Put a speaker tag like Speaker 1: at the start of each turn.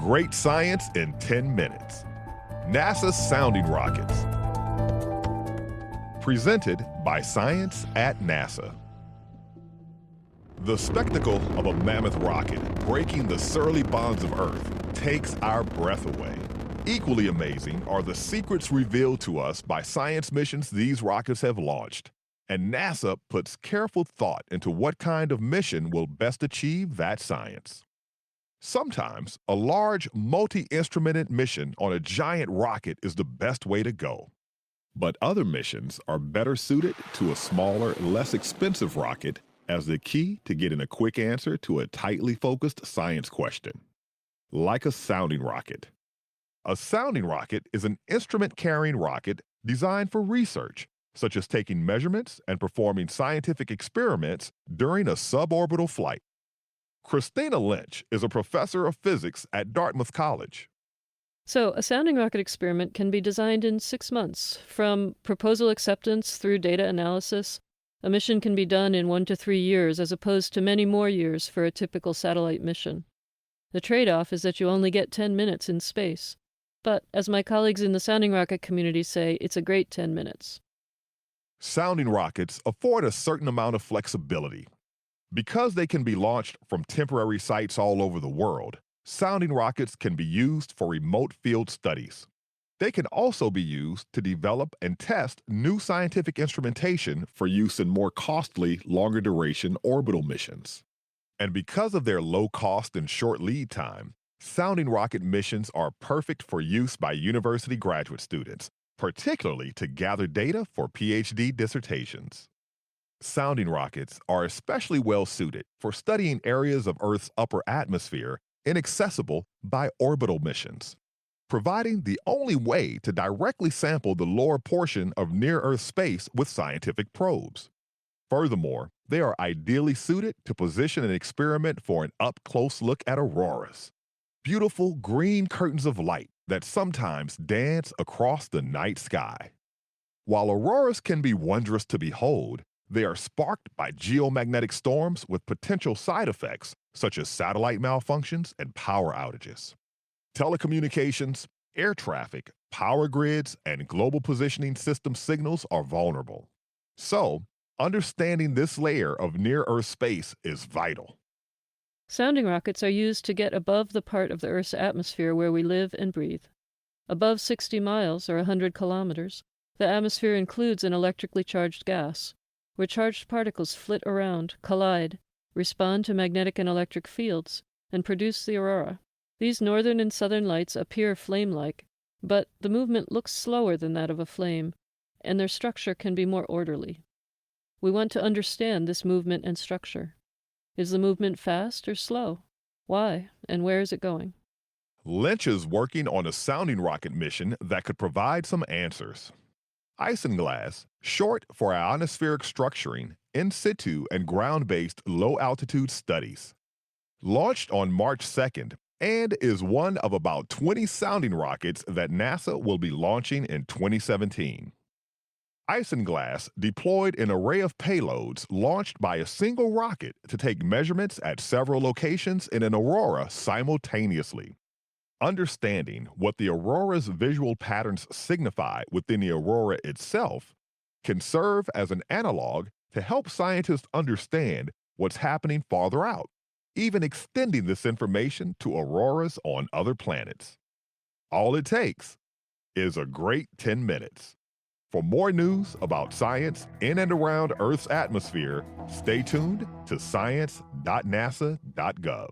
Speaker 1: Great science in 10 minutes. NASA's sounding rockets. Presented by Science at NASA. The spectacle of a mammoth rocket breaking the surly bonds of Earth takes our breath away. Equally amazing are the secrets revealed to us by science missions these rockets have launched. And NASA puts careful thought into what kind of mission will best achieve that science. Sometimes a large, multi-instrumented mission on a giant rocket is the best way to go. But other missions are better suited to a smaller, less expensive rocket as the key to getting a quick answer to a tightly focused science question. Like a sounding rocket. A sounding rocket is an instrument-carrying rocket designed for research, such as taking measurements and performing scientific experiments during a suborbital flight. Christina Lynch is a professor of physics at Dartmouth College.
Speaker 2: So, a sounding rocket experiment can be designed in 6 months. From proposal acceptance through data analysis, a mission can be done in 1 to 3 years as opposed to many more years for a typical satellite mission. The trade-off is that you only get 10 minutes in space. But, as my colleagues in the sounding rocket community say, it's a great 10 minutes.
Speaker 1: Sounding rockets afford a certain amount of flexibility. Because they can be launched from temporary sites all over the world, sounding rockets can be used for remote field studies. They can also be used to develop and test new scientific instrumentation for use in more costly, longer duration orbital missions. And because of their low cost and short lead time, sounding rocket missions are perfect for use by university graduate students, particularly to gather data for PhD dissertations. Sounding rockets are especially well suited for studying areas of Earth's upper atmosphere inaccessible by orbital missions, providing the only way to directly sample the lower portion of near-Earth space with scientific probes. Furthermore, they are ideally suited to position an experiment for an up-close look at auroras, beautiful green curtains of light that sometimes dance across the night sky. While auroras can be wondrous to behold, they are sparked by geomagnetic storms with potential side effects such as satellite malfunctions and power outages. Telecommunications, air traffic, power grids, and global positioning system signals are vulnerable. So, understanding this layer of near-Earth space is vital.
Speaker 2: Sounding rockets are used to get above the part of the Earth's atmosphere where we live and breathe. Above 60 miles, or 100 kilometers, the atmosphere includes an electrically charged gas, where charged particles flit around, collide, respond to magnetic and electric fields, and produce the aurora. These northern and southern lights appear flame-like, but the movement looks slower than that of a flame, and their structure can be more orderly. We want to understand this movement and structure. Is the movement fast or slow? Why, and where is it going?
Speaker 1: Lynch is working on a sounding rocket mission that could provide some answers. Isinglass, short for ionospheric structuring, in situ and ground-based low-altitude studies. Launched on March 2nd and is one of about 20 sounding rockets that NASA will be launching in 2017. Isinglass deployed an array of payloads launched by a single rocket to take measurements at several locations in an aurora simultaneously. Understanding what the aurora's visual patterns signify within the aurora itself can serve as an analog to help scientists understand what's happening farther out, even extending this information to auroras on other planets. All it takes is a great 10 minutes. For more news about science in and around Earth's atmosphere, stay tuned to science.nasa.gov.